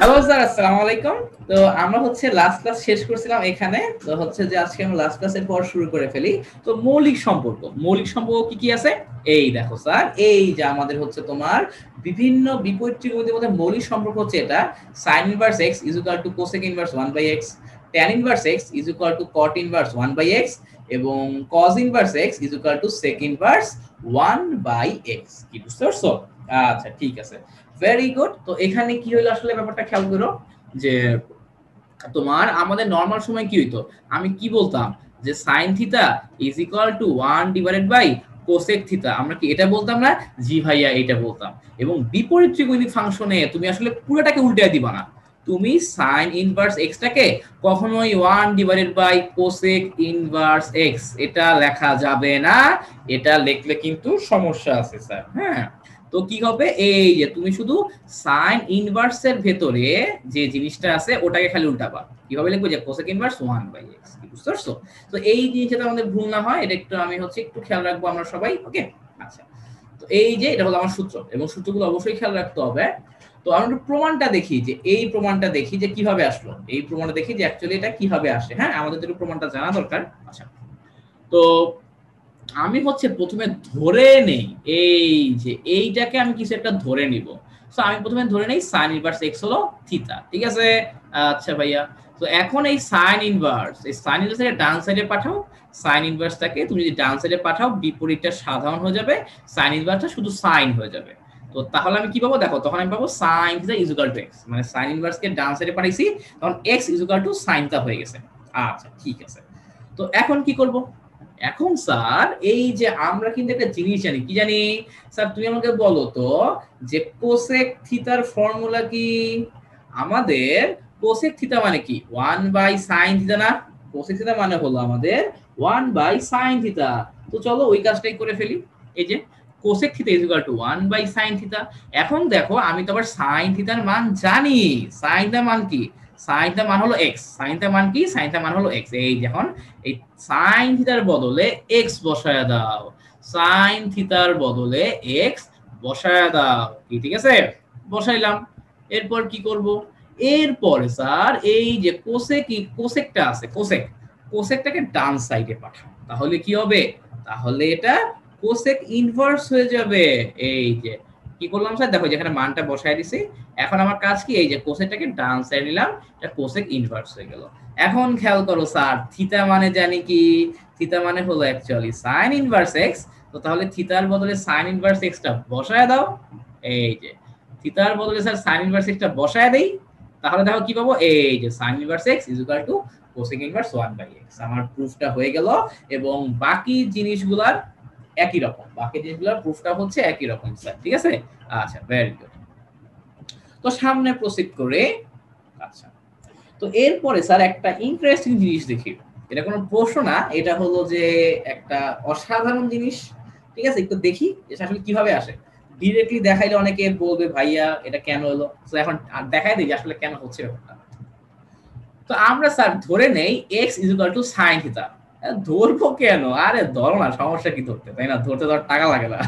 Hello sir, আসসালামু আলাইকুম। তো আমরা হচ্ছে লাস্ট ক্লাস শেষ করছিলাম এখানে। তো হচ্ছে যে আজকে আমরা লাস্ট ক্লাসের পর শুরু করে ফেলি। তো মৌলিক সম্পর্ক কি কি আছে? এই দেখো স্যার, এই যে আমাদের হচ্ছে তোমার বিভিন্ন বিপরীত ত্রিকোণমিতির মধ্যে মৌলিক সম্পর্ক হচ্ছে এটা sin inverse x is equal two cosec inverse 1/x, tan inverse x is equal two cot inverse 1/x এবং cos inverse x is equal two sec inverse 1/x। কি বুঝতে পারছো? আচ্ছা, ঠিক আছে, ভেরি গুড। তো এখানে কি হলো আসলে ব্যাপারটা খেয়াল করো যে তোমার আমাদের নরমাল সময় কি হইতো, আমি কি বলতাম যে sin theta is equal to 1 divided by cosec theta. আমরা কি এটা বলতাম না? জি ভাইয়া, এটা বলতাম। এবং বিপরীত ত্রিকোণমিতিক ফাংশনে তুমি আসলে পুরোটাকে উল্টায় দিবা না, তুমি sin ইনভার্স x টাকে কখনোই 1 divided by cosec inverse x এটা লেখা যাবে না। এটা লিখলে কিন্তু সমস্যা আছে স্যার। হ্যাঁ, তো কি হবে, এই যে তুমি শুধু সাইন ইনভার্সের ভেতরে যে জিনিসটা আছে ওটাকে খালি উল্টাবা। কিভাবে লিখবো, যে কোসেক ইনভার্স 1/x। কি বুঝতে পারছো? তো এই জিনিসটা আমাদের ভুল না হয়, এটা একটু আমি হচ্ছে একটু খেয়াল রাখবো আমরা সবাই। ওকে, আচ্ছা। তো এই যে এটা হলো আমার সূত্র, এবং সূত্রগুলো অবশ্যই খেয়াল রাখতে হবে। তো আমরা একটু প্রমাণটা দেখি, যে এই প্রমাণটা দেখি যে কিভাবে আসলো, এই প্রমাণটা দেখি যে অ্যাকচুয়ালি এটা কিভাবে আসে। হ্যাঁ, আমাদের তো একটু প্রমাণটা জানা দরকার। আচ্ছা, তো আমি হচ্ছে প্রথমে ধরে নেই এই যে এইটাকে আমি কিছু একটা ধরে নিব। সো আমি প্রথমে ধরে নেই sin ইনভার্স x হলো থিটা। ঠিক আছে? আচ্ছা ভাইয়া, তো এখন এই sin ইনভার্স, এই sin ইনভার্সটাকে ডান সাইডে পাঠাও। sin ইনভার্সটাকে তুমি যদি ডান সাইডে পাঠাও, বিপরীতটা সাধারণ হয়ে যাবে, sin ইনভার্সটা শুধু sin হয়ে যাবে। তো তাহলে আমি কি পাবো দেখো, তখন আমি পাবো sin theta is equal two x, মানে sin ইনভার্সকে ডান সাইডে পাঠাইছি, তখন x is equal to sin টা হয়ে গেছে। আচ্ছা, ঠিক আছে। তো এখন কি করব? এখন স্যার এই যে আমরা কিন্তু একটা জিনিস জানি, কি জানি স্যার, তুমি আমাকে বলো তো যে কোসেক থিটার ফর্মুলা কি? আমাদের কোসেক থিটা মানে কি 1 বাই সাইন থিটা না? কোসেক থিটা মানে হলো আমাদের 1 বাই সাইন থিটা। তো চলো ওই কাজটাই করে ফেলি। এই যে cosec theta is equal to 1 by sine theta. এখন দেখো আমি তো আবার সাইন থিটার মান জানি। সাইন থিটার মান কি? সাইন থিটার মান হলো x। সাইন থিটার মান কি? সাইন থিটার মান হলো x। এই যখন এই সাইন থিটার বদলে x বসায় দাও, সাইন থিটার বদলে x বসায় দাও। কি ঠিক আছে? বসাইলাম। এরপর কি করব? এরপর স্যার এই যে কোসেকটা আছে, কোসেকটাকে ডান সাইডে পাঠাও। তাহলে কি হবে? তাহলে এটা কোসেক ইনভার্স হয়ে যাবে। এই যে কি করলাম স্যার, দেখো যেখানে মানটা বসায় দিছি। এখন আমার কাজ কি, এই যে কোসেকটাকে ডান সাইড নিলাম, এটা কোসেক ইনভার্স হয়ে গেল। এখন খেয়াল করো স্যার, থিটা মানে জানি কি? থিটা মানে হলো অ্যাকচুয়ালি sin ইনভার্স x। তো তাহলে থিটার বদলে sin ইনভার্স x টা বসায় দাও। এই যে থিটার বদলে স্যার sin ইনভার্স x টা বসায় দেই, তাহলে দেখো কি পাবো, এই যে sin inverse x is equal two cosec inverse 1/x। আমার প্রুফটা হয়ে গেল, এবং বাকি জিনিসগুলার একই রকম, বাকি জিনিসগুলোর প্রুফটা হচ্ছে একই রকম স্যার। ঠিক আছে? আচ্ছা, ভেরি গুড। তো সামনে প্রসিড করে, আচ্ছা, তো এরপরে স্যার একটা ইন্টারেস্টিং জিনিস দেখি। এটা কোনো প্রশ্ন না, এটা হলো যে একটা অসাধারণ জিনিস। ঠিক আছে, একটু দেখি এটা আসলে কিভাবে আসে। ডিরেক্টলি দেখাইলে অনেকে বলবে ভাইয়া এটা কেন হলো, তো এখন দেখাই দিই যে আসলে কেন হচ্ছে ব্যাপারটা। তো আমরা স্যার ধরে নেই x is equal to sin theta. ধরবো কেন? আরে ধরো না, সমস্যা কি ধরতে, তাই না? ধরতে তো টাকা লাগে না।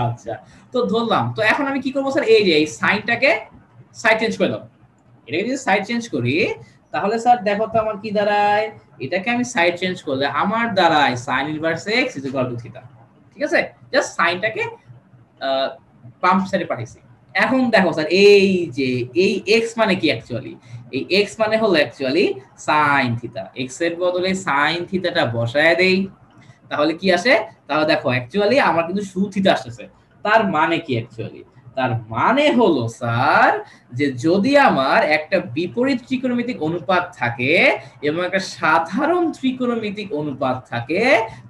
আচ্ছা, তো ধরলাম। তো এখন আমি কি করবো স্যার, এই যে এই সাইনটাকে সাইড চেঞ্জ করে দাও। এটাকে যদি সাইড চেঞ্জ করি, তাহলে স্যার দেখো তো আমার কি দাঁড়ায়। এটাকে আমি সাইড চেঞ্জ করলে আমার দাঁড়ায় sin inverse x is equal two theta. ঠিক আছে? জাস্ট সাইনটাকে বাম সাইডে পাঠিয়েছি। এখন দেখো স্যার, এই যে এই x মানে কি অ্যাকচুয়ালি? এই x মানে হলো অ্যাকচুয়ালি sin থিটা। x এর বদলে sin থিটাটা বসায় দেই, তাহলে কি আসে? তাহলে দেখো অ্যাকচুয়ালি আমার কিন্তু শুধু থিটা আসতেছে। তার মানে কি অ্যাকচুয়ালি? তার মানে হলো স্যার যে যদি আমার একটা বিপরীত ত্রিকোণমিতিক অনুপাত থাকে এবং একটা সাধারণ ত্রিকোণমিতিক অনুপাত থাকে,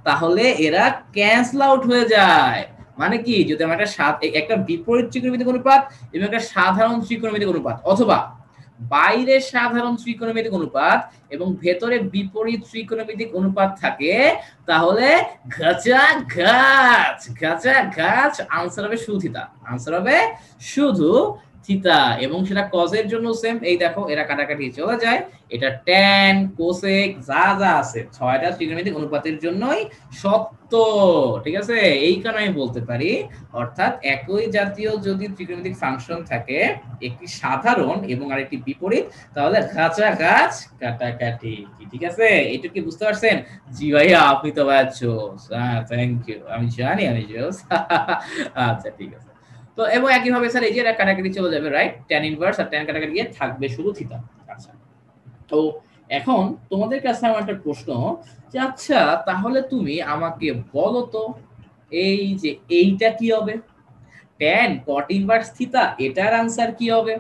তাহলে এরা ক্যান্সেল আউট হয়ে যায়। মানে কি, যদি আমার একটা বিপরীত ত্রিকোণমিতিক অনুপাত এবং একটা সাধারণ ত্রিকোণমিতিক অনুপাত, অথবা বাইরে সাধারণ ত্রিকোণমিতিক অনুপাত এবং ভেতরে বিপরীত ত্রিকোণমিতিক অনুপাত থাকে, তাহলে ঘাচা ঘাচ আনসার হবে শুধু থিটা। আনসার হবে শুধু থিতা, এবং সেটা কজের জন্য সেম। এই দেখো এরা কাটাকাটি চলে যায়, এটা ট্যান কোসেক যা যা আছে ছয়টা ত্রিকোণমিতিক অনুপাতের জন্যই সত্য। ঠিক আছে, এই কারণে আমি বলতে পারি অর্থাৎ একই জাতীয় যদি ত্রিকোণমিতিক ফাংশন থাকে, একটি সাধারণ এবং আরেকটি বিপরীত, তাহলে গাছ কাটাকাটি। ঠিক আছে, এটা কি বুঝতে পারছেন? জি ভাইয়া, আপনি তো ভাইয়া জোস। হ্যাঁ, থ্যাংক ইউ, আমি জানি আমি জোস। আচ্ছা ঠিক আছে। তো এবং একই ভাবে স্যার এই যে এটা কাটাকাটি চলে যাবে, রাইট? tan ইনভার্স আর tan কাটাকাটি গিয়ে থাকবে শুধু থিটা। আচ্ছা, তো এখন তোমাদের কাছে আমার একটা প্রশ্ন, যে আচ্ছা তাহলে তুমি আমাকে বলো তো, এই যে এইটা কি হবে? tan cot ইনভার্স থিটা, এটার আনসার কি হবে?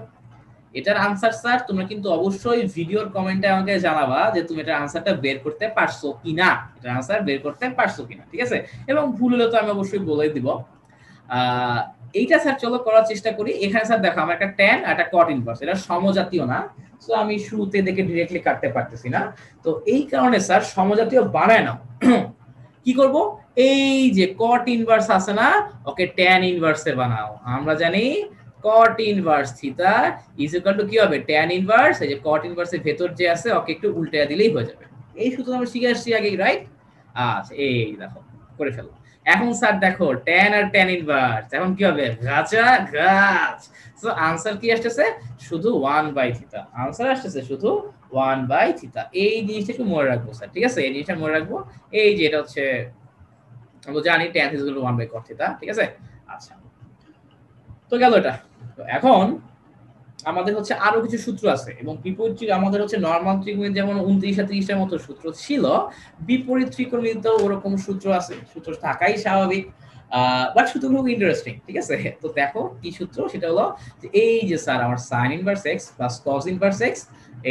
এটার আনসার স্যার তোমরা কিন্তু অবশ্যই ভিডিওর কমেন্টে আমাকে জানাবা যে তুমি এটার আনসারটা বের করতে পারছো কিনা, এটার আনসার বের করতে পারছো কিনা। ঠিক আছে, এবং ভুল হলে তো আমি অবশ্যই বলে দিব। এইটা স্যার চলো করার চেষ্টা করি। এখানে স্যার দেখো আমার একটা ট্যান আর একটা কট ইনভার্স, এটা সমজাতীয় না, সো আমি শুরুতে দেখে ডিরেক্টলি কাটতে পারতেছি না। তো এই কারণে স্যার সমজাতীয় বানায় নাও। কি করব? এই যে কট ইনভার্স আছে না, ওকে ট্যান ইনভার্সে বানাও। আমরা জানি কট inverse theta is equal two কি হবে? ট্যান ইনভার্স, এই যে কট ইনভার্সের ভেতর যে আছে ওকে একটু উল্টে দিলেই হয়ে যাবে। এই সূত্র আমরা শিখে আসছি আগেই, রাইট? আচ্ছা, এই দেখো করে ফেলো। এখন স্যার দেখো ট্যান আর ট্যান ইনভার্স এখন কি হবে? গাছ। সো আনসার কি আসছে? শুধু 1/θ। আনসার আসছে শুধু 1/θ। এই জিনিসটা একটু মনে রাখবো স্যার, ঠিক আছে? এই জিনিসটা মনে রাখবো। এই যে এটা হচ্ছে আমরা জানি tan is equal to 1/cot θ, ঠিক আছে? আচ্ছা, তো গেল এটা। তো এখন আমাদের হচ্ছে আরো কিছু সূত্র আছে, এবং বিপরীত আমাদের হচ্ছে নরমাল ত্রিকোণমিতি যেমন 29 আর 30 এর মতো সূত্র ছিল, বিপরীত ত্রিকোণমিতিতেও ওরকম সূত্র আছে। সূত্র থাকাই স্বাভাবিক, বাট সূত্রগুলো খুব ইন্টারেস্টিং। ঠিক আছে, তো দেখো কি সূত্র, সেটা হলো যে এই যে স্যার আমার sin inverse x plus cos inverse x,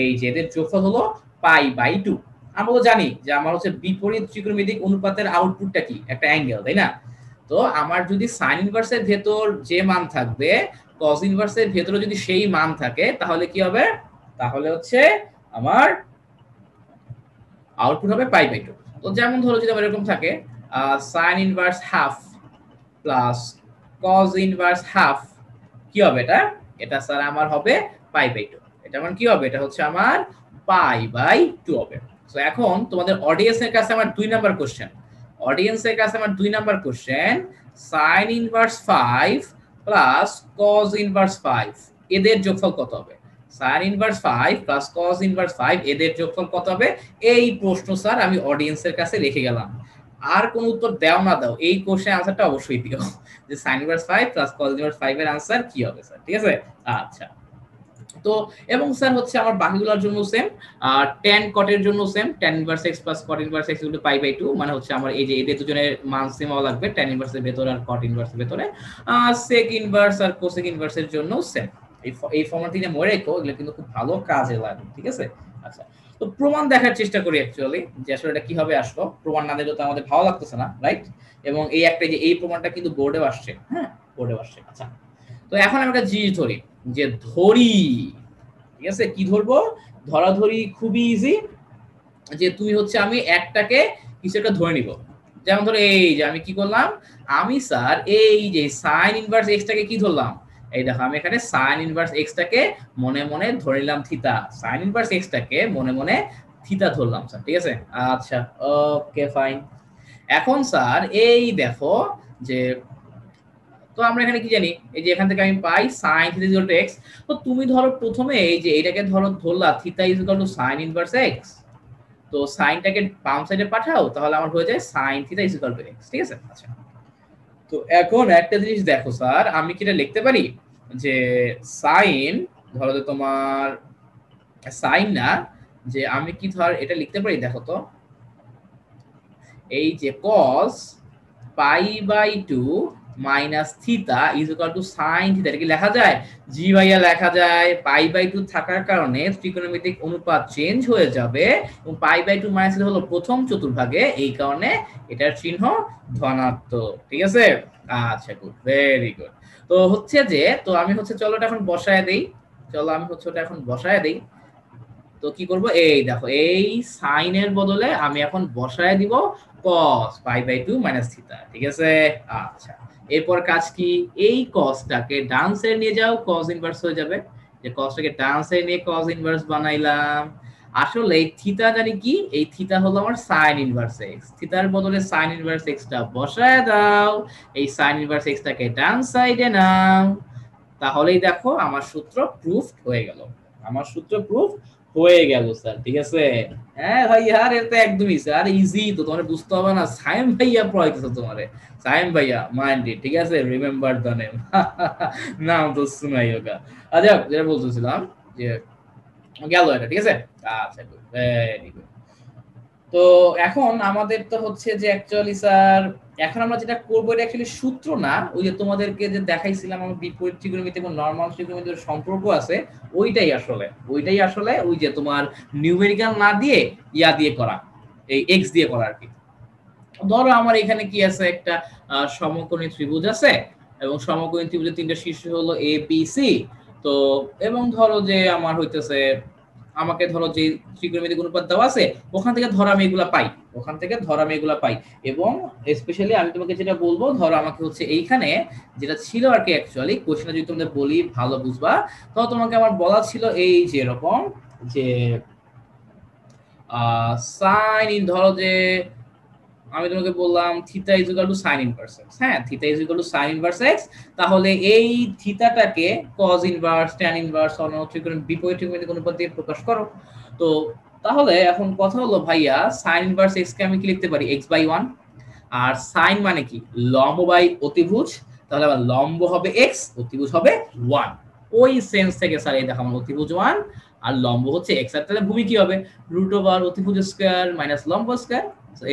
এই যে এদের যোগফল হলো π/2। আমরা তো জানি যে আমার হচ্ছে বিপরীত ত্রিকোণমিতিক অনুপাতের আউটপুটটা কি? একটা অ্যাঙ্গেল, তাই না? তো আমার যদি sin ইনভার্সের ভেতর যে মান থাকবে, cos ইনভার্সের ভেতরে যদি সেই মান থাকে, তাহলে কি হবে? তাহলে হচ্ছে আমার আউটপুট হবে π/2। তো যেমন ধরো যদি আমার এরকম থাকে sin inverse half plus cos inverse half, কি হবে এটা? এটা স্যার আমার হবে π/2। এটা মানে কি হবে? এটা হচ্ছে আমার π/2 হবে। সো এখন তোমাদের অডিয়েন্সের কাছে আমার 2 number question, sin inverse 5 plus cos inverse 5 এদের যোগফল কত হবে? sin inverse 5 plus cos inverse 5 এদের যোগফল কত হবে? এই প্রশ্ন স্যার আমি অডিয়েন্সের কাছে রেখে গেলাম। আর কোন উত্তর দাও না দাও, এই কোশ্চেন আনসারটা অবশ্যই দিও যে sin inverse 5 plus cos inverse 5 এর আনসার কি হবে স্যার, ঠিক আছে? আচ্ছা, তো এবং স্যার হচ্ছে আমার বাকিগুলোর জন্য সেম, tan cot এর জন্য same, tan inverse x plus cot inverse x equal to π/2, মানে হচ্ছে আমার এই যে এদের দুজনের মান সেম হওয়া লাগবে, tan ইনভার্সের ভেতরে আর cot ইনভার্সের ভেতরে। sec ইনভার্স আর cosec ইনভার্সের জন্য সেম। এই ফর্মুলাটি মনে রেখো, এগুলো কিন্তু খুব ভালো কাজে লাগে, ঠিক আছে? আচ্ছা, তো প্রমাণ দেখার চেষ্টা করি অ্যাকচুয়ালি, যে আসলে এটা কিভাবে আসলো। প্রমাণ না দিলে তো আমাদের ভালো লাগতেছে না, রাইট? এবং এই একটা যে এই প্রমাণটা কিন্তু বোর্ডেও আসছে, হ্যাঁ বোর্ডেও আসছে। আচ্ছা, তো এখন আমি একটা জিনিস ধরি, যে ধরি, ঠিক আছে? কি ধরবো? ধরাধরি খুবই ইজি, যে তুমি হচ্ছে আমি একটাকে কিছু একটা ধরে নিব। যেমন ধরো এই যে আমি কি করলাম, আমি স্যার এই যে sin ইনভার্স x টাকে কি ধরলাম? এই দেখো আমি এখানে sin ইনভার্স x টাকে মনে মনে ধরে নিলাম থিতা, sin ইনভার্স x টাকে মনে মনে থিতা ধরলাম স্যার, ঠিক আছে? আচ্ছা, ওকে ফাইন। এখন স্যার এই দেখো যে, তো আমরা এখানে কি জানি, এই যে এখান থেকে আমি পাই sin theta equal to x। তো তুমি ধরো প্রথমে এই যে এটাকে Dharla theta equal to sin inverse x, তো সাইনটাকে বাম সাইডে পাঠাও, তাহলে আমার হয়ে যায় sin theta equal to x, ঠিক আছে? আচ্ছা, তো এখন একটা জিনিস দেখো স্যার, আমি কি এটা লিখতে পারি যে sin, ধরো যে তোমার sin না, যে আমি কি ধর এটা লিখতে পারি, দেখো তো এই যে cos π/2 minus theta is equal to sin theta, এটা কি লেখা যায়? জি ভাইয়া লেখা যায়। π/2 থাকার কারণে ত্রিকোণমিতিক অনুপাত চেঞ্জ হয়ে যাবে, এবং π/2 মাইনাস থিটা হলো প্রথম চতুর্ভাগে, এই কারণে এটার চিহ্ন ধনাত্মক, ঠিক আছে? আচ্ছা, গুড, ভেরি গুড। তো হচ্ছে যে, তো আমি হচ্ছে চলো এটা এখন বসায় দেই, চলো আমি হচ্ছে ওটা এখন বসায় দেই। তো কি করব, এই দেখো এই সাইনের বদলে আমি এখন বসায় দিব cos π/2 মাইনাস থিটা, ঠিক আছে? আচ্ছা, এরপর কাজ কি, এই কসটাকে ডান সাইড নিয়ে যাও, কস ইনভার্স হয়ে যাবে। যে কসটাকে ডান সাইড নিয়ে কস ইনভার্স বানাইলাম। আসলে এই থিটা জানি কি, এই থিটা হলো আমার সাইন ইনভার্স এক্স। থিটার বদলে সাইন ইনভার্স এক্সটা বসায় দাও, এই সাইন ইনভার্স এক্সটাকে ডান সাইডে নাও। তাহলেই দেখো আমার সূত্র প্রুফ হয়ে গেল। আমার সূত্র প্রুফ হয়ে গেল স্যার, ঠিক আছে। হ্যাঁ ভাইয়া, আর এটা একদমই স্যার ইজি, তো তোমার বুঝতে হবে না। সাইম ভাইয়া পড়াইতেছে তোমারে, সাইম ভাইয়া মাইন্ডে, ঠিক আছে, রিমেম্বার দ্য নেম। নাম তো শুনাই হোগা। আচ্ছা, যেটা বলতেছিলাম যে গেল এটা, ঠিক আছে। আচ্ছা, ভেরি গুড। তো এখন আমাদের তো হচ্ছে যে অ্যাকচুয়ালি স্যার, এখন আমরা যেটা করবো এটা অ্যাকচুয়ালি সূত্র না, ওই যে তোমাদেরকে যে দেখাইছিলাম আমার বিপরীত ত্রিকোণমিতি এবং নরমাল ত্রিকোণমিতির সম্পর্ক আছে, ওইটাই আসলে ওই যে তোমার নিউমেরিক্যাল না দিয়ে ইয়া দিয়ে করা, এই এক্স দিয়ে করা আর কি। ধরো আমার এখানে কি আছে, একটা সমকোণী ত্রিভুজ আছে, এবং সমকোণী ত্রিভুজের তিনটা শীর্ষ হলো এ বি সি। তো এবং ধরো যে আমার হইতেছে, আমাকে ধরো যে ত্রিকোণমিতিক অনুপাত দেওয়া আছে, ওখান থেকে ধরো আমি এগুলা পাই। এবং স্পেশালি আমি তোমাকে যেটা বলবো, ধরো আমাকে হচ্ছে এইখানে যেটা ছিল আর কি, অ্যাকচুয়ালি কোশ্চেনটা যদি তোমাদের বলি ভালো বুঝবা, তো তোমাকে আমার বলা ছিল এই যে এরকম যে সাইন, ধরো যে আমি তোমাকে বললাম theta is equal to sine inverse X. হ্যাঁ, theta is equal to sine inverse X. তাহলে এই থিটাটাকে কজ ইনভার্স, ট্যান ইনভার্স, বিপরীত ত্রিকোণমিতিক অনুপাত দিয়ে প্রকাশ করো। তো তাহলে এখন কথা হলো ভাইয়া, সাইন ইনভার্স এক্স কে আমি কি লিখতে পারি, এক্স বাই ওয়ান। আর সাইন মানে কি, লম্ব বাই অতিভুজ। তাহলে আবার লম্ব হবে এক্স, অতিভুজ হবে ওয়ান। ওই সেন্স থেকে স্যার এই দেখো, অতিভুজ ওয়ান আর লম্ব হচ্ছে এক্স। আর তাহলে ভূমি কি হবে, রুট ওভার অতিভুজ স্কয়ার মাইনাস লম্ব স্কয়ার।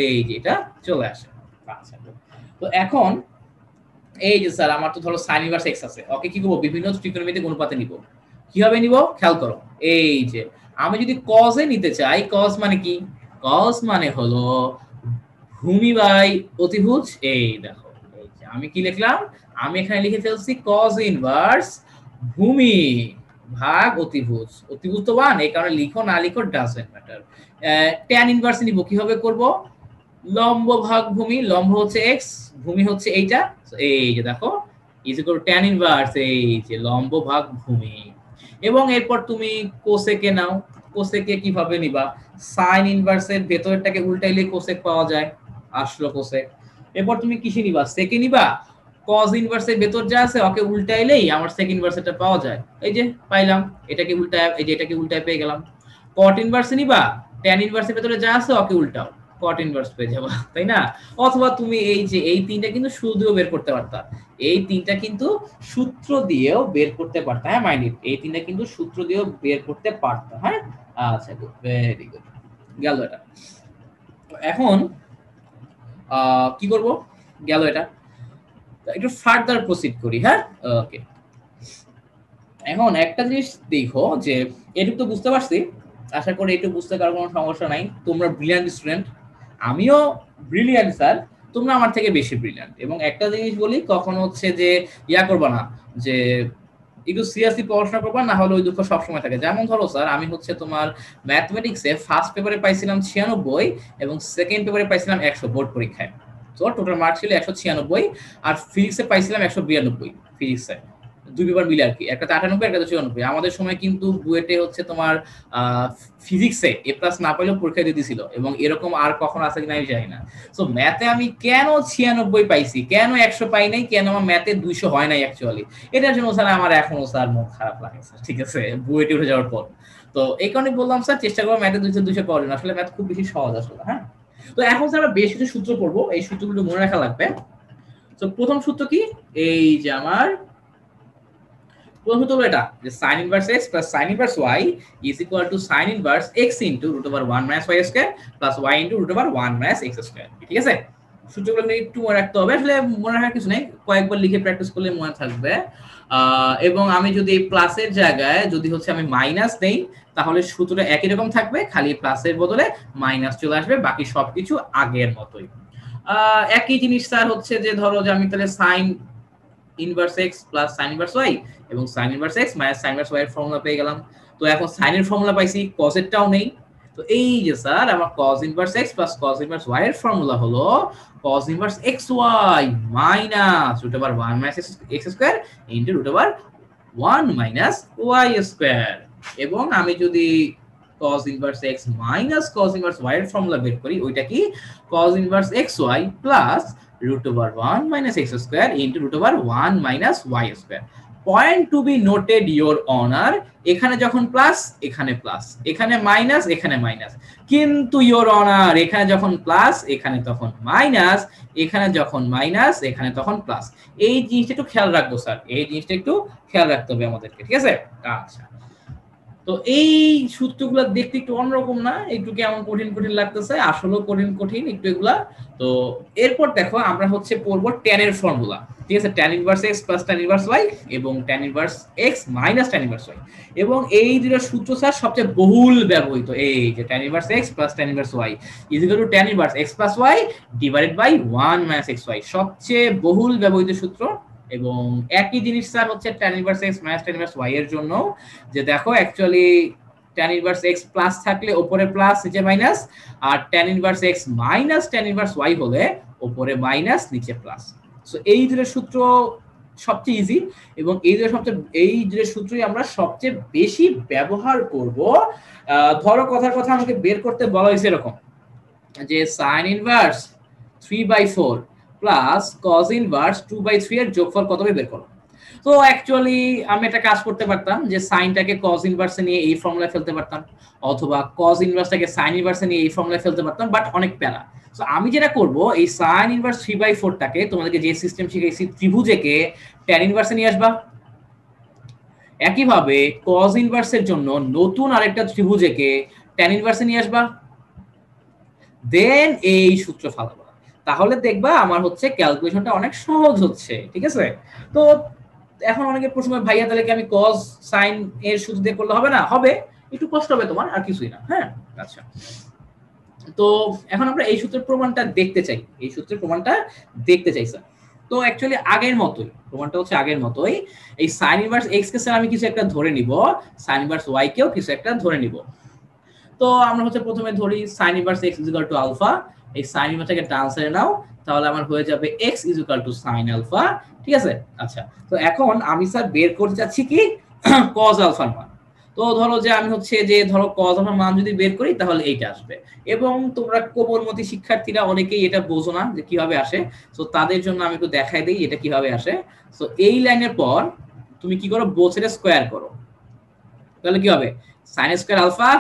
এই যে এটা চলে আসে। আচ্ছা, তো এখন এই যে স্যার আমার তো ধরো সাইন ইনভার্স এক্স আছে, ওকে কি করব, বিভিন্ন ত্রিকোণমিতিক অনুপাতে নিব। কিভাবে নিব খেয়াল করো, এই যে আমি যদি কজে নিতে চাই, কজ মানে কি, কজ মানে হলো ভূমি বাই অতিভুজ। এই দেখো, এই যে আমি কি লিখলাম, আমি এখানে লিখে ফেলছি কজ ইনভার্স ভূমি ভাগ অতিভুজ। অতিভুজ তো ওয়ান, এই কারণে লিখো না লিখো ডাজন্ট ম্যাটার। ট্যান ইনভার্স নিব, কিভাবে করব, লম্ব ভাগ ভূমি, লম্ব হচ্ছে এক্স, ভূমি হচ্ছে এইটা। এই যে দেখো is equal two tan inverse এই যে লম্ব ভাগ ভূমি। এবং এরপর তুমি কোসেকে নাও। কোসেকে কিভাবে নিবা, সাইন ইনভার্সের ভেতরটাকে উল্টাইলে কোসেক পাওয়া যায়, আসলো কোসেক। এরপর তুমি কিসে নিবা, সেকে নিবা। কজ ইনভার্সের ভেতর যা আছে ওকে উল্টাইলেই আমার সেক ইনভার্সটা পাওয়া যায়। এই যে পাইলাম, এটাকে উল্টায়, এই যে এটাকে উল্টায় পেয়ে গেলাম। কট ইনভার্স নিবা, ট্যান ইনভার্সের ভেতরে যা আছে ওকে উল্টাও, কট ইনভার্স পেয়ে যাবা, তাই না। অথবা তুমি এই যে এই তিনটা কিন্তু সূত্র দিয়েও বের করতে পারতা, এই তিনটা কিন্তু সূত্র দিয়েও বের করতে পারতা। হ্যাঁ মাইন্ড ইট, এই তিনটা কিন্তু সূত্র দিয়েও বের করতে পারতা। হ্যাঁ, আচ্ছা, গুড, ভেরি গুড, গেল এটা। এখন কি করব, গেল এটা, একটু ফার্দার প্রসিড করি। হ্যাঁ, ওকে। এখন একটা জিনিস দেখো, যে এটুকু তো বুঝতে পারছি, আশা করি এটুকু বুঝতে কারো কোনো সমস্যা নাই। তোমরা ব্রিলিয়ান্ট স্টুডেন্ট, আমিও ব্রিলিয়ান্ট স্যার, তোমরা আমার থেকে বেশি ব্রিলিয়ান্ট। এবং একটা জিনিস বলি, কখনো হচ্ছে যে ইয়া করবা না, যে একটু সিরিয়াসলি পড়াশোনা করবা, না হলে ওই দুঃখ সবসময় থাকে। যেমন ধরো স্যার, আমি হচ্ছে তোমার ম্যাথমেটিক্সে ফার্স্ট পেপারে পাইছিলাম 96 এবং সেকেন্ড পেপারে পাইছিলাম 100 বোর্ড পরীক্ষায়। তো টোটাল মার্ক ছিল 196। আর ফিজিক্সে পাইছিলাম 192, ফিজিক্সে দুই পেপার মিলে আর কি, একটা 98 একটা 94। আমাদের সময় কিন্তু বুয়েটে হচ্ছে তোমার ফিজিক্সে এ প্লাস না পাইলেও পরীক্ষা দিয়ে দিছিল, এবং এরকম আর কখন আছে কিনা আমি জানি না। সো ম্যাথে আমি কেন 96 পাইছি, কেন 100 পাই নাই, কেন আমার ম্যাথে 200 হয় নাই অ্যাকচুয়ালি, এটার জন্য স্যার আমার এখনো স্যার মন খারাপ লাগে স্যার, ঠিক আছে, বুয়েটে উঠে যাওয়ার পর। তো এই কারণে বললাম স্যার, চেষ্টা করবো ম্যাথে 200 পাওয়ার জন্য। আসলে ম্যাথ খুব বেশি সহজ আসলে। হ্যাঁ, তো এখন স্যার আমরা বেশ কিছু সূত্র পড়বো, এই সূত্রগুলো মনে রাখা লাগবে। তো প্রথম সূত্র কি, এই যে আমার প্রথম সূত্র হলো এটা, যে sin inverse x plus sin inverse y is equal to sin inverse x into root over 1 minus y square plus y into root over 1 minus x square. ঠিক আছে, সূত্রগুলো একটু মনে রাখতে হবে। আসলে মনে রাখার কিছু নেই, কয়েকবার লিখে প্র্যাকটিস করলে মনে থাকবে। এবং আমি যদি এই প্লাসের জায়গায় যদি হচ্ছে আমি মাইনাস দেই, তাহলে সূত্রটা একই রকম থাকবে, খালি প্লাসের বদলে মাইনাস চলে আসবে, বাকি সবকিছু আগের মতোই। একই জিনিস স্যার হচ্ছে যে ধরো যে আমি তাহলে sign inverse x plus sin inverse y এবং sin inverse x minus sin inverse y এর ফর্মুলা পেয়ে গেলাম। তো এখন sin এর ফর্মুলা পাইছি, cos এরটাও নেই, তো এই যে স্যার আমার cos inverse x plus cos inverse y এর ফর্মুলা হলো cos inverse xy minus root over 1 minus x square into root over 1 minus y square. এবং আমি যদি cos inverse x minus cos inverse y এর formula বের করি, ওইটা কি cos inverse xy plus root over 1 minus x square into root over 1 minus y square. Point to be noted your honour, এখানে যখন প্লাস এখানে প্লাস, এখানে minus এখানে মাইনাস, কিন্তু ইওর অনার এখানে যখন প্লাস এখানে তখন মাইনাস, এখানে যখন মাইনাস এখানে তখন প্লাস। এই জিনিসটা একটু খেয়াল রাখবো স্যার, এই জিনিসটা একটু খেয়াল রাখতে হবে আমাদেরকে, ঠিক আছে? আচ্ছা, তো এই সূত্রগুলো দেখতে একটু অন্যরকম না, একটু কেমন কঠিন কঠিন লাগতেছে, আসলে কঠিন কঠিন একটু এগুলা। তো এরপর দেখো আমরা হচ্ছে পড়বো tan এর ফর্মুলা, ঠিক আছে? tan inverse x plus tan inverse y এবং tan inverse x minus tan inverse y। এবং এই দুটো সূত্র স্যার সবচেয়ে বহুল ব্যবহৃত, এই যে tan inverse x plus tan inverse y is equal to tan inverse x plus y divided by 1 minus xy, সবচেয়ে বহুল ব্যবহৃত সূত্র। এবং একই জিনিস স্যার হচ্ছে tan inverse x minus tan inverse y এর জন্য, যে দেখো actually tan inverse x plus থাকলে উপরে প্লাস নিচে মাইনাস, আর tan inverse x minus tan inverse y হলে উপরে মাইনাস নিচে প্লাস। সো এই দুটো সূত্র সবচেয়ে ইজি, এবং এই দুটো সূত্রই আমরা সবচেয়ে বেশি ব্যবহার করব। ধরো কথার কথা আমাকে বের করতে বলা হয়েছে এরকম যে sin inverse 3/4 plus cos inverse 2/3 এর যোগফল কত হবে বের করো। তো অ্যাকচুয়ালি আমি একটা কাজ করতে পারতাম যে সাইনটাকে cos ইনভার্সে নিয়ে এই ফর্মুলায় ফেলতে পারতাম, অথবা cos ইনভার্সটাকে sin ইনভার্সে নিয়ে এই ফর্মুলায় ফেলতে পারতাম, বাট অনেক প্যারা। সো আমি যেটা করব, এই sin ইনভার্স 3/4 টাকে তোমাদেরকে যে সিস্টেম শিখাইছি ত্রিভুজেকে tan ইনভার্সে নিয়ে আসবা। একইভাবে cos ইনভার্সের জন্য নতুন আরেকটা ত্রিভুজেকে tan ইনভার্সে নিয়ে আসবা, দেন এই সূত্র ফালাবা। তাহলে দেখবা আমার হচ্ছে ক্যালকুলেশনটা অনেক সহজ হচ্ছে, ঠিক আছে? তো এখন অনেকে প্রশ্ন, ভাইয়া তাহলে কি আমি cos sin এর সূত্র দিয়ে করলে হবে না? হবে, একটু কষ্ট হবে তোমার, আর কিছুই না। হ্যাঁ, আচ্ছা, তো এখন আমরা এই সূত্রের প্রমাণটা দেখতে চাই, এই সূত্রের প্রমাণটা দেখতে চাই স্যার। তো অ্যাকচুয়ালি আগের মতোই প্রমাণটা হচ্ছে আগের মতোই, এই sin ইনভার্স x কে স্যার আমি কিছু একটা ধরে নিব, sin ইনভার্স y কেও কিছু একটা ধরে নিব। তো আমরা হচ্ছে প্রথমে ধরি sin inverse x is equal to alpha, এই sin ইনভার্সটাকে ডান সাইডে নাও, তাহলে আমার হয়ে যাবে x is equal to sin alpha, ঠিক আছে? আচ্ছা, তো এখন আমি স্যার বের করতে চাচ্ছি কি cos আলফার মান। তো ধরো যে আমি হচ্ছে যে ধরো cos আলফার মান যদি বের করি তাহলে এইটা আসবে। এবং তোমরা কোমলমতি শিক্ষার্থীরা অনেকেই এটা বোঝো না যে কিভাবে আসে, সো তাদের জন্য আমি একটু দেখাই দেই এটা কিভাবে আসে। সো এই লাইনের পর তুমি কি করো, বোথ সাইডে স্কয়ার করো, তাহলে কি হবে sin square alpha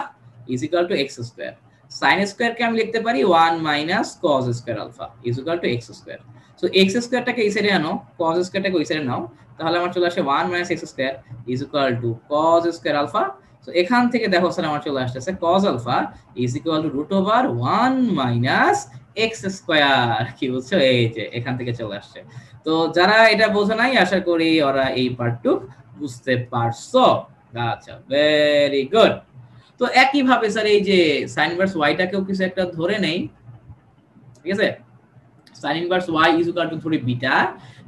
is equal to x square. sin square কে আমি লিখতে পারি 1 minus cos square alpha is equal to x square. So x স্কয়ারটাকে এই সাইডে আনো, cos স্কয়ারটাকে ওই সাইডে নাও, তাহলে আমার চলে আসে 1 minus x square is equal to cos square alpha. So এখান থেকে দেখো স্যার আমার চলে আসছে cos alpha is equal to root over 1 minus x square. কি বুঝছো? এই যে এখান থেকে চলে আসছে। তো যারা এটা বোঝে নাই আশা করি ওরা এই পার্টটুক বুঝতে পারছো। আচ্ছা, ভেরি গুড। তো একই ভাবে স্যার এই যে sin ইনভার্স y টাকেও কিছু একটা ধরে নেই, ঠিক আছে? sin inverse y is equal two ধরি বিটা,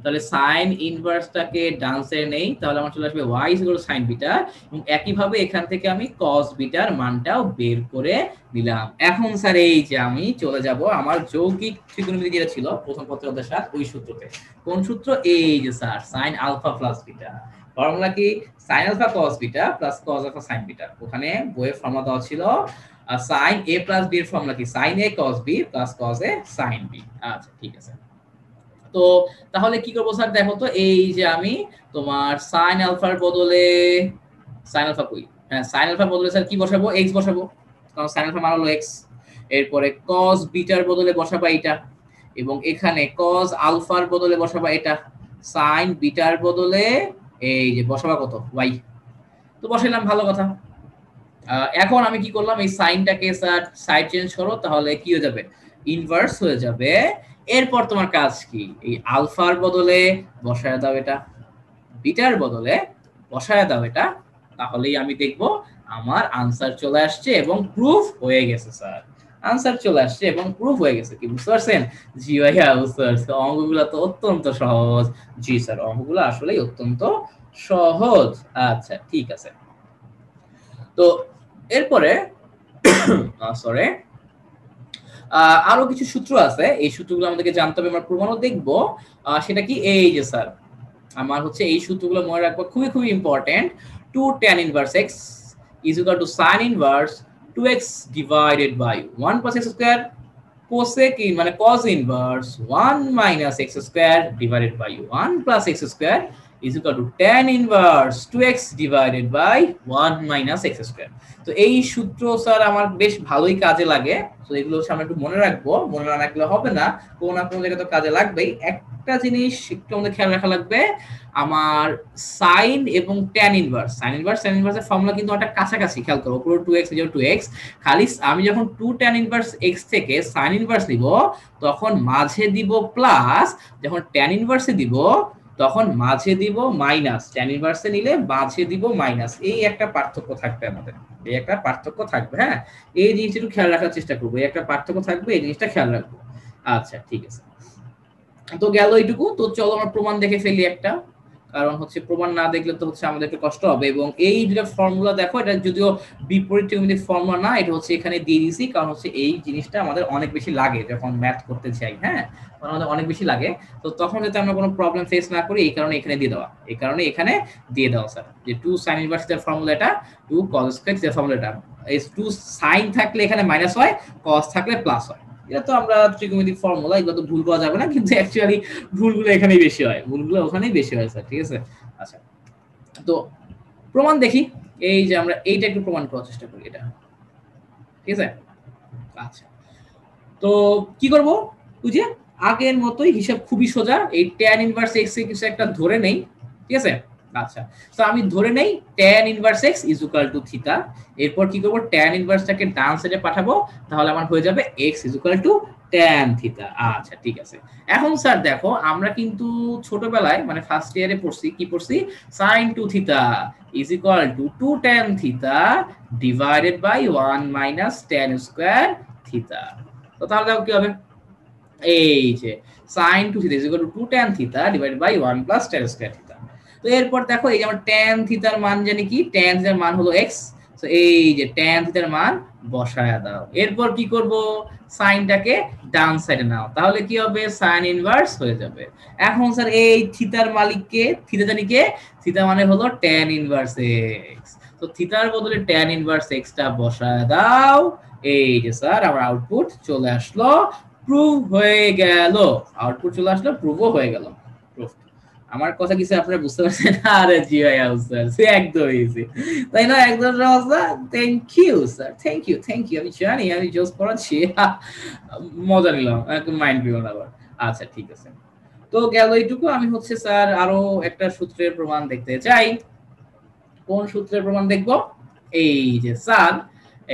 তাহলে sin ইনভার্সটাকে ডান সাইডে নেই, তাহলে আমার চলে আসবে y is equal to sin beta. এবং একই ভাবে এখান থেকে আমি cos বিটার মানটাও বের করে নিলাম। এখন স্যার এই যে আমি চলে যাব আমার যৌগিক ত্রিকোণমিতি যেটা ছিল প্রথম পত্রের অধ্যায় 7 ওই সূত্রতে। কোন সূত্র? এই যে sir sin alpha plus beta. Formula কি? sin alpha cos beta plus cos alpha sin beta. ওখানে বইয়ের ফর্মুলা দেওয়া ছিল sin a প্লাস b এর ফর্মুলা কি? sin a cos b plus cos a sin b। আচ্ছা, ঠিক আছে। তো তাহলে কি করব স্যার, দেখো তো এই যে আমি তোমার sin আলফার বদলে sin আলফা কই, হ্যাঁ sin আলফার বদলে স্যার কি বসাবো? x বসাবো, কারণ sin আলফা মান হলো x। এরপরে cos বিটার বদলে বসাবো এটা, এবং এখানে cos আলফার বদলে বসাবো এটা, sin বিটার বদলে এই যে বসাবো কত? y। তো বসাইলাম, ভালো কথা। এখন আমি কি করলাম, এই সাইনটাকে স্যার সাইড চেঞ্জ করো, তাহলে কি হয়ে যাবে? ইনভার্স হয়ে যাবে। এরপর তোমার কাজ কি? এই আলফার বদলে বসায় দাও এটা, বিটার বদলে বসায় দাও এটা, তাহলেই আমি দেখব আমার আনসার চলে আসছে এবং প্রুফ হয়ে গেছে স্যার। আনসার চলে আসছে এবং প্রুফ হয়ে গেছে। কি বুঝতে পারছেন? জি ভাইয়া, বুঝতে পারছি। অঙ্কগুলো তো অত্যন্ত সহজ। জি স্যার, অঙ্কগুলো আসলেই অত্যন্ত সহজ। আচ্ছা, ঠিক আছে। তো এরপরে সরি, আরো কিছু সূত্র আছে, এই সূত্রগুলো আমাদেরকে জানতে হবে, আমরা প্রমাণও দেখব। সেটা কি, এই যে স্যার আমার হচ্ছে এই সূত্রগুলো মনে রাখবো, খুবই খুবই important. 2 tan inverse x is equal to sin inverse 2x divided by 1 plus x square cosec in মানে cos inverse 1 minus x square divided by 1 plus x square is equal to tan inverse 2x divided by 1 minus x square। তো এই সূত্র sir আমার বেশ ভালোই কাজে লাগে, তো এগুলো সামনে একটু মনে রাখবো, মনে না রাখলে হবে না, কোনো না কোনো জায়গায় তো কাজে লাগবেই। একটা জিনিস একটু আমাদের খেয়াল রাখা লাগবে, আমার সাইন এবং ট্যান ইনভার্স, সাইন ইনভার্সের ফর্মুলা কিন্তু একটা কাছাকাছি, খেয়াল করো, পুরো 2x 2x, খালি আমি যখন 2 tan ইনভার্স x থেকে সাইন ইনভার্স নিব তখন মাঝে দিব প্লাস, যখন ট্যান ইনভার্সে দিব তখন মাঝে দিব মাইনাস, ট্যান ইনভার্সে নিলে মাঝে দিব মাইনাস। এই একটা পার্থক্য থাকবে আমাদের, এই একটা পার্থক্য থাকবে। হ্যাঁ, এই জিনিসটা একটু খেয়াল রাখার চেষ্টা করবো, এই একটা পার্থক্য থাকবে, এই জিনিসটা খেয়াল রাখবো। আচ্ছা ঠিক আছে, তো গেল এইটুকু। তো চলো আমরা প্রমাণ দেখে ফেলি একটা, কারণ হচ্ছে প্রমাণ না দেখলে তো হচ্ছে আমাদের একটু কষ্ট হবে। এবং এই দুটো ফর্মুলা দেখো, এটা যদিও বিপরীত ত্রিকোণমিতিক ফর্মুলা না, এটা হচ্ছে এখানে দিয়ে দিয়েছি, কারণ হচ্ছে এই জিনিসটা আমাদের অনেক বেশি লাগে যখন ম্যাথ করতে চাই। হ্যাঁ, আমাদের অনেক বেশি লাগে, তো তখন যাতে আমরা কোনো প্রবলেম ফেস না করি এই কারণে এখানে দিয়ে দেওয়া, এই কারণে এখানে দিয়ে দেওয়া স্যার, যে 2 sin ইনভার্স এর ফর্মুলা এটা, 2 cos স্কয়ার এর ফর্মুলা এটা। এই 2 sin থাকলে এখানে মাইনাস হয়, cos থাকলে প্লাস হয়। এটা তো আমরা ত্রিকোণমিতিক ফর্মুলা, এগুলো তো ভুল করা যাবে না, কিন্তু অ্যাকচুয়ালি ভুলগুলো এখানেই বেশি হয়, ভুলগুলো ওখানেই বেশি হয় স্যার, ঠিক আছে। আচ্ছা, তো প্রমাণ দেখি, এই যে আমরা এইটা একটু প্রমাণ করার চেষ্টা করি, এটা ঠিক আছে। আচ্ছা, তো কি করব, ওই যে আগের মতোই হিসাব, খুবই সোজা, এই tan ইনভার্স x এর কিছু একটা ধরে নেই, ঠিক আছে। আচ্ছা, তো আমি ধরে নেই tan inverse x is equal two theta. এরপর কি করব, tan ইনভার্সটাকে ডান সাইডে পাঠাবো, তাহলে আমার হয়ে যাবে x is equal to tan theta. আচ্ছা ঠিক আছে। এখন স্যার দেখো, আমরা কিন্তু ছোটবেলায় মানে ফার্স্ট ইয়ারে পড়ছি, কি পড়ছি, sin 2 theta is equal to 2 tan theta divided by 1 minus tan square theta. তো তাহলে দেখো কি হবে, এই যে sin 2 theta is equal to 2 tan theta divided by 1 plus tan square theta. তো এরপর দেখো, এই যে আমরা tan থিটার মান জানি কি, tan থিটার মান হলো x, তো এই যে tan থিটার মান বসায়া দাও। এরপর কি করব, সাইনটাকে ডান সাইডে নাও, তাহলে কি হবে, sin ইনভার্স হয়ে যাবে। এখন স্যার এই থিটার মালিক কে, থিটা জানি কে, থিটা মানে হলো tan ইনভার্স x, তো থিটার বদলে tan ইনভার্স x টা বসায়া দাও। এই যে স্যার আমার আউটপুট চলে আসলো, প্রুভ হয়ে গেল, আউটপুট চলে আসলো, প্রুভও হয়ে গেল। প্রুফ, আমার কথা কিছু আপনারা বুঝতে পারছেন? আরে জি ভাই স্যার, সে একদম ইজি, তাই না? একদম সহজ না? Thank you sir, thank you, আমি জানি আমি জোস পড়াচ্ছি, মজা নিলাম, একদম মাইন্ড বিগন আবার। আচ্ছা ঠিক আছে, তো গেল এইটুকু। আমি হচ্ছে স্যার আরো একটা সূত্রের প্রমাণ দেখতে চাই। কোন সূত্রের প্রমাণ দেখব, এই যে স্যার,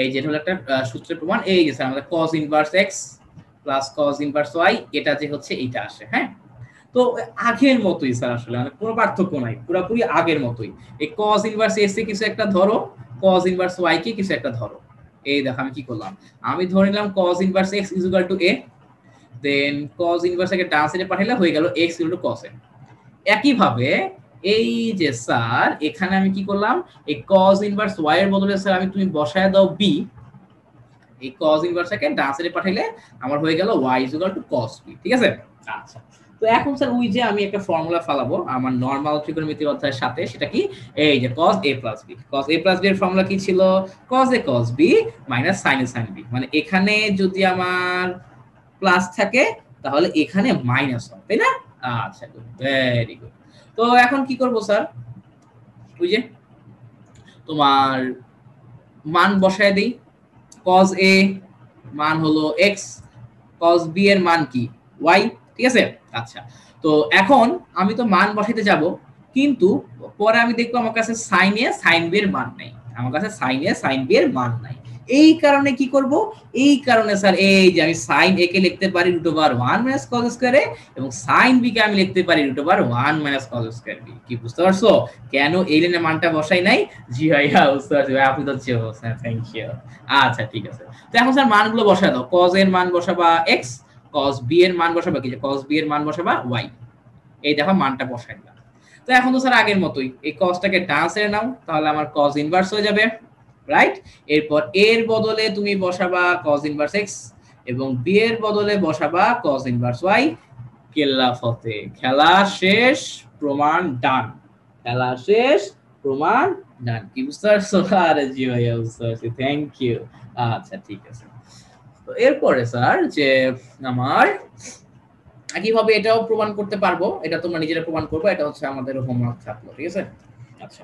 এই যে হলো একটা সূত্রের প্রমাণ, এই যে স্যার আমাদের cos inverse x plus cos inverse y, এটা যে হচ্ছে এইটা আসে। হ্যাঁ, তো আগের মতোই স্যার, আসলে মানে কোনো পার্থক্য নাই, পুরোপুরি আগের মতোই। এই cos ইনভার্স x কে কিছু একটা ধরো, cos ইনভার্স y কে কিছু একটা ধরো। এই দেখো আমি কি করলাম, আমি ধরে নিলাম cos inverse x is equal to a, then cos inverse কে ডান সাইডে পাঠাইলে হয়ে গেল x equal to cos a। একই ভাবে এই যে স্যার এখানে আমি কি করলাম, এই cos ইনভার্স y এর বদলে স্যার আমি তুমি বসায় দাও b, এই cos ইনভার্সটাকে ডান সাইডে পাঠাইলে আমার হয়ে গেল y cos b, ঠিক আছে। আচ্ছা, তো এখন স্যার ওই যে আমি একটা ফর্মুলা ফলাবো আমার নরমাল ত্রিকোণমিতির অধ্যায়ের সাথে, সেটা কি, এই যে cos a plus b, cos a plus b এর ফর্মুলা কি ছিল, cos a cos b minus sin a sin b, মানে এখানে যদি আমার প্লাস থাকে তাহলে এখানে মাইনাস হবে, তাই না? আচ্ছা গুড, ভেরি গুড। তো এখন কি করব স্যার, ওই যে তোমার মান বসায় দেই, cos a মান হলো x, cos b এর মান কি, y, ঠিক আছে। আচ্ছা, তো এখন আমি তো মান বসাইতে যাব, কিন্তু পরে আমি দেখবো আমার কাছে sin a sin b এর মান নাই, আমার কাছে sin a sin b এর মান নাই। এই কারণে কি করব, এই কারণে স্যার এই যে আমি sin a কে লিখতে পারি √1 - cos স্কয়ার a, এবং sin b কে আমি লিখতে পারি √1 - cos স্কয়ার b। কি বুঝতে পারছো কেন এই লাইনে মানটা বসাই নাই? জি ভাইয়া বুঝতে পারছি ভাই, আপনি তো চিওর, হ্যাঁ থ্যাংক ইউ। আচ্ছা ঠিক আছে, তো এখন স্যার মানগুলো বসায় দাও, cos এর মান বসাবা x, cos b এর মান বসাবা কি, যে cos b এর মান বসাবা y। এই দেখো মানটা বসাই দিলাম। তো এখন তো স্যার আগের মতোই, এই cosটাকে ডান সাইডে নাও, তাহলে আমার cos ইনভার্স হয়ে যাবে, রাইট। এরপর এর বদলে তুমি বসাবা cos ইনভার্স x এবং বি এর বদলে বসাবা cos ইনভার্স y। কেল্লা ফতে, খেলা শেষ, প্রমাণ ডান। খেলা শেষ, প্রমাণ ডান। কি বুঝতে পারছো? আরে জি ভাইয়া বুঝতে পারছি, থ্যাংক ইউ। আচ্ছা ঠিক আছে। তো এরপরে স্যার যে আমার একইভাবে এটাও প্রমাণ করতে পারবো, এটা তোমরা নিজেরা প্রমাণ করবে, এটা হচ্ছে আমাদের হোমওয়ার্ক থাকলো, ঠিক আছে? আচ্ছা,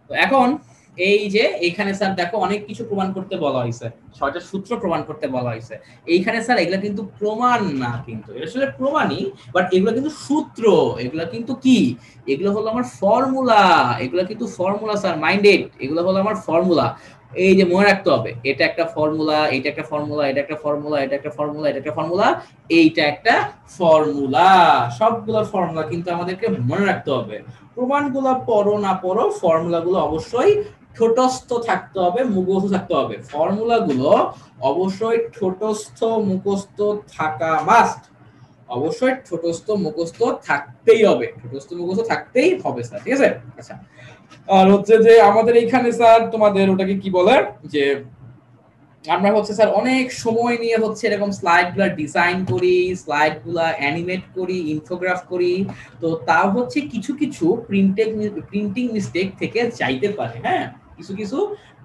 তো এখন এই যে এইখানে স্যার দেখো অনেক কিছু প্রমাণ করতে বলা হয়েছে, 6টা সূত্র প্রমাণ করতে বলা হয়েছে। এইখানে স্যার এগুলা কিন্তু প্রমাণ না, কিন্তু এটা আসলে প্রমাণই, বাট এগুলা কিন্তু সূত্র, এগুলা কিন্তু কি, এগুলো হলো আমার ফর্মুলা, এগুলা কিন্তু ফর্মুলা স্যার, মাইন্ডেড, এগুলো হলো আমার ফর্মুলা। এই যে মনে রাখতে হবে, এটা একটা ফর্মুলা, এটা একটা ফর্মুলা, এটা একটা ফর্মুলা, এটা একটা ফর্মুলা, এটা একটা ফর্মুলা, এইটা একটা ফর্মুলা, সবগুলো ফর্মুলা কিন্তু আমাদেরকে মনে রাখতে হবে। প্রমাণগুলো পড়ো না পড়ো, ফর্মুলাগুলো অবশ্যই ঠোঁটস্থ থাকতে হবে, মুখস্থ থাকতে হবে। ফর্মুলাগুলো অবশ্যই ঠোঁটস্থ মুখস্থ থাকা মাস্ট, অবশ্যই ঠোঁটস্থ মুখস্থ থাকতেই হবে, ঠোঁটস্থ মুখস্থ থাকতেই হবে স্যার, ঠিক আছে? আচ্ছা, আর হচ্ছে যে আমাদের এইখানে স্যার তোমাদের ওটাকে কি বলে যে আমরা হচ্ছে স্যার অনেক সময় নিয়ে হচ্ছে এরকম স্লাইডগুলো ডিজাইন করি, স্লাইডগুলো অ্যানিমেট করি, ইনফোগ্রাফ করি, তো তাও হচ্ছে কিছু কিছু প্রিন্টিং মিস্টেক থেকে যাইতে পারে। হ্যাঁ, কিছু কিছু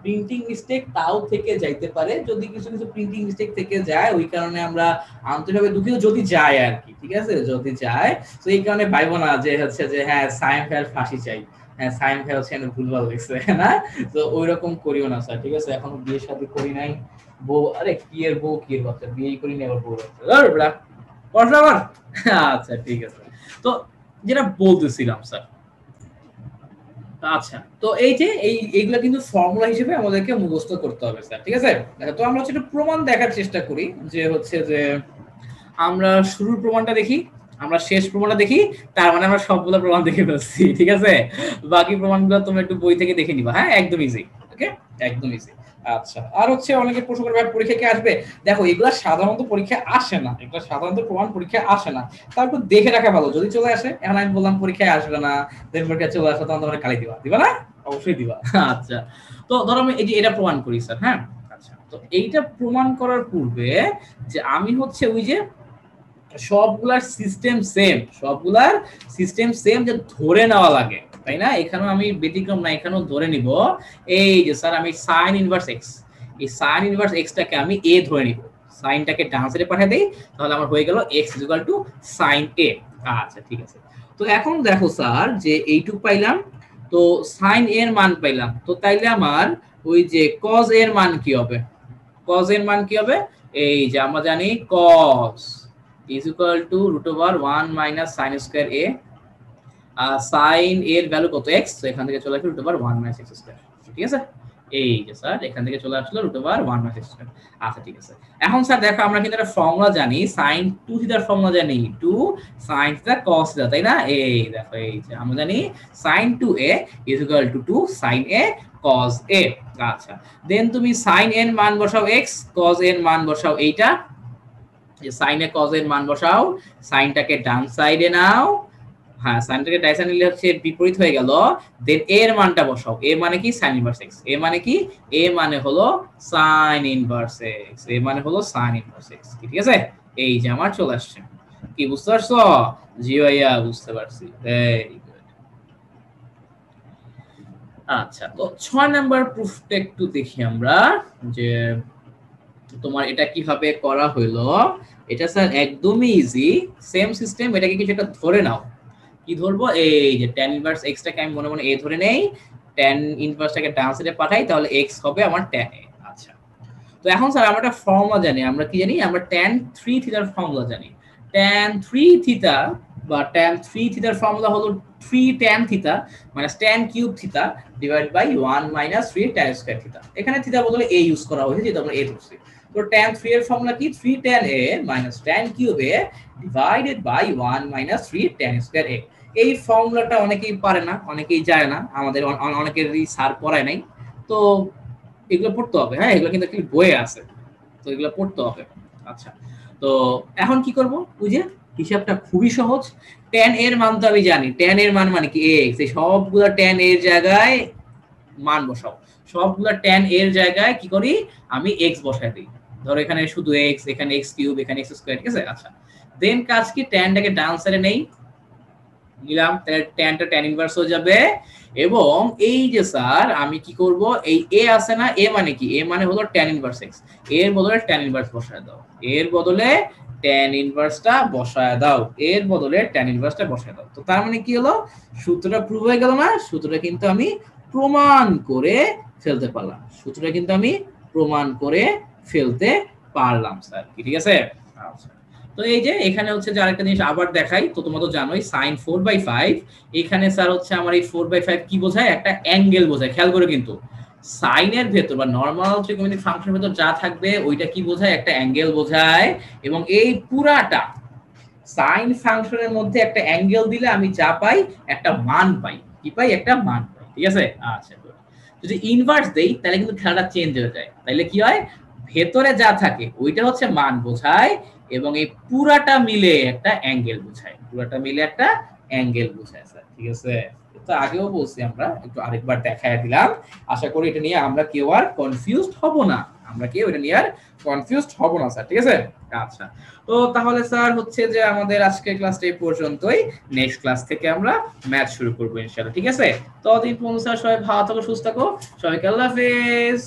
প্রিন্টিং মিস্টেক তাও থেকে যাইতে পারে, যদি কিছু কিছু প্রিন্টিং মিস্টেক থেকে যায় ওই কারণে আমরা আন্তরিকভাবে দুঃখিত, যদি যায় আর কি, ঠিক আছে? যদি যায় তো এই কারণে ভাইবো না যে হচ্ছে যে হ্যাঁ সাইম ফেল ফাঁসি চাই, হ্যাঁ সাইম ফেল হচ্ছে ভুলভাল লিখছে না, তো ওইরকম করিও না স্যার, ঠিক আছে? এখনো বিয়ে শাদী করি নাই, বউ, আরে কি এর বউ, কি এর বাচ্চা, বিয়ে করি না আবার বউ বাচ্চা, আচ্ছা ঠিক আছে। তো যেটা বলতেছিলাম স্যার, আচ্ছা, তো এই যে এইগুলা কিন্তু ফর্মুলা হিসেবে আমাদেরকে মুখস্থ করতে হবে স্যার, ঠিক আছে? তো আমরা হচ্ছে একটু প্রমাণ দেখার চেষ্টা করি, যে হচ্ছে যে আমরা শুরুর প্রমাণটা দেখি, আমরা শেষ প্রমাণটা দেখি, তার মানে আমরা সবগুলো প্রমাণ দেখে ফেলছি, ঠিক আছে? বাকি প্রমাণগুলো তোমরা একটু বই থেকে দেখে নিবা, হ্যাঁ, একদম ইজি, ওকে, একদম ইজি। আচ্ছা, আর হচ্ছে অনেকে প্রশ্ন করবে পরীক্ষা কি আসবে, দেখো এগুলা সাধারণত পরীক্ষায় আসে না, এগুলা সাধারণত প্রমাণ পরীক্ষায় আসে না, তারপর দেখে রাখা ভালো, যদি চলে আসে, এখন আমি বললাম পরীক্ষায় আসবে না, দেন পরীক্ষায় চলে আসে, তখন তোমরা গালি দিবা, দিবা না? অবশ্যই দিবা। আচ্ছা, তো ধরো আমি এই যে এটা প্রমাণ করি স্যার, হ্যাঁ, আচ্ছা, তো এইটা প্রমাণ করার পূর্বে যে আমি হচ্ছে ওই যে সবগুলার সিস্টেম সেম, সবগুলার সিস্টেম সেম যে ধরে নেওয়া লাগে, তাই না? এখানেও আমি ব্যতিক্রম না, এখানেও ধরে নিব এই যে স্যার আমি সাইন ইনভার্স এক্স, এই সাইন ইনভার্স এক্সটাকে আমি এ ধরে নিব, সাইনটাকে ডান সাইডে পাঠিয়ে দেই, তাহলে আমার হয়ে গেল x sin a। আচ্ছা ঠিক আছে, তো এখন দেখো স্যার যে এইটুক পাইলাম, তো সাইন এর মান পাইলাম, তো তাইলে আমার ওই যে cos এর মান কি হবে, cos এর মান কি হবে, এই যে আমরা জানি cos is equal to √1 minus sin square a, sin এর ভ্যালু কত x, তো এখান থেকে চলে আসবে √1 minus x square, ঠিক আছে? এই যে স্যার এখান থেকে চলে আসলো √1 minus x square। আচ্ছা ঠিক আছে, এখন স্যার দেখো আমরা কিন্তু একটা ফর্মুলা জানি, sin 2 থিটার ফর্মুলা জানি, 2 sin থিটা cos থিটা, তাই না? এই দেখো এই যে আমরা জানি sin 2a is equal to 2 sin a cos a। আচ্ছা, দেন তুমি sin এর মান বসাও x, cos এর মান বসাও এইটা, sin এ cos এর মান বসাও, সাইনটাকে ডান সাইডে নাও, হ্যাঁ সাইনটাকে ডান সাইডে নিলে হচ্ছে বিপরীত হয়ে গেল, দেন এর মানটা বসাও, এ মানে কি sin ইনভার্স x, এ মানে কি, এ মানে হলো sin ইনভার্স x, এ মানে হলো sin ইনভার্স x, ঠিক আছে? এই যে আমার চলে আসছে, কি বুঝতে পারছো? জি ভাইয়া বুঝতে পারছি, ভেরি গুড। আচ্ছা, তো 6 নাম্বার প্রুফটা একটু দেখি আমরা, যে তোমার এটা কিভাবে করা হলো। এটা স্যার একদমই ইজি, সেম সিস্টেম, এটাকে কিছু একটা ধরে নাও, কি ধরবো, এই যে tan ইনভার্স x টাকে আমি মনে মনে a ধরে নেই, tan ইনভার্সটাকে ডান সাইডে পাঠাই, তাহলে x হবে আমার tan a। আচ্ছা, তো এখন স্যার আমরা একটা ফর্মুলা জানি, আমরা কি জানি, আমরা tan 3 থিটার ফর্মুলা জানি, tan 3 থিটা বা tan 3 থিটার ফর্মুলা হলো 3 tan theta minus tan cube theta divide by 1 minus 3 tan square theta. এখানে থিটা বদলে a ইউজ করা হয়েছে, যেটা আমরা a ধরছি। তো tan 3 এর ফর্মুলা কি, 3 tan a minus tan cube a divided by 1 minus 3 tan square a। এই ফর্মুলাটা অনেকেই পারে না, অনেকেই জানে না, আমাদের অনেকেরই স্যার পড়ায় নাই, তো এগুলো পড়তে হবে, হ্যাঁ, এগুলো কিন্তু একটু বইয়ে আছে, তো এগুলো পড়তে হবে। আচ্ছা, তো এখন কি করব, ওই যে হিসাবটা খুবই সহজ, tan এর মান তো আমি জানি, tan এর মান মানে কি x, এই সবগুলো tan এর জায়গায় মান বসাও, সবগুলা tan এর জায়গায় কি করি আমি x বসায় দিই। ধরো এখানে শুধু x, এখানে x কিউব, এখানে x স্কয়ার, ঠিক আছে? আচ্ছা দেন কাজ কি tan-টাকে ডান সাইডে নেই, নিলাম, তাহলে tan-টা tan ইনভার্স হয়ে যাবে। এবং এই যে স্যার আমি কি করব, এই a আছে না, a মানে কি, a মানে হলো tan ইনভার্স x, এর বদলে tan ইনভার্স বসায় দাও, এর বদলে tan ইনভার্সটা বসায় দাও, এর বদলে tan ইনভার্সটা বসায় দাও। তো তার মানে কি হলো, সূত্রটা প্রুভ হয়ে গেল না? সূত্রটা কিন্তু আমি প্রমাণ করে ফেলতে পারলাম, সূত্রটা কিন্তু আমি প্রমাণ করে ফেলতে পারলাম স্যার, কি ঠিক আছে? আচ্ছা তো এই যে এখানে হচ্ছে যে আরেকটা জিনিস আবার দেখাই, তো তোমরা তো জানোই sin 4/5, এখানে স্যার হচ্ছে আমার এই 4/5 কি বোঝায়, একটা অ্যাঙ্গেল বোঝায়। খেয়াল করে কিন্তু সাইনের ভেতর বা নরমাল ত্রিকোণমিতিক ফাংশনের ভেতর যা থাকবে ওইটা কি বোঝায়, একটা অ্যাঙ্গেল বোঝায়। এবং এই পুরাটা সাইন ফাংশনের মধ্যে একটা অ্যাঙ্গেল দিলে আমি যা পাই একটা মান পাই, কি পাই, একটা মান পাই, ঠিক আছে? আচ্ছা যদি ইনভার্স দেই তাহলে কিন্তু খেলাটা চেঞ্জ হয়ে যায়, তাহলে কি হয়, ভেতরে যা থাকে ওইটা হচ্ছে মান বোঝায় এবং এই পুরাটা মিলে একটা অ্যাঙ্গেল বোঝায়, পুরাটা মিলে একটা অ্যাঙ্গেল বোঝায় স্যার, ঠিক আছে? তো আগেও বলছি, আমরা একটু আরেকবার দেখায় দিলাম, আশা করি এটা নিয়ে আমরা কেউ আর কনফিউজড হব না, আমরা কেউ এটা নিয়ে আর কনফিউজড হব না স্যার, ঠিক আছে? আচ্ছা তো তাহলে স্যার হচ্ছে যে আমাদের আজকের ক্লাসটা এই পর্যন্তই, নেক্সট ক্লাস থেকে আমরা ম্যাথ শুরু করবো ইনশাআল্লাহ, ঠিক আছে? ততদিন পর্যন্ত স্যার সবাই ভালো থাকো, সুস্থ থাকো, সবাইকে আল্লাহ হাফেজ।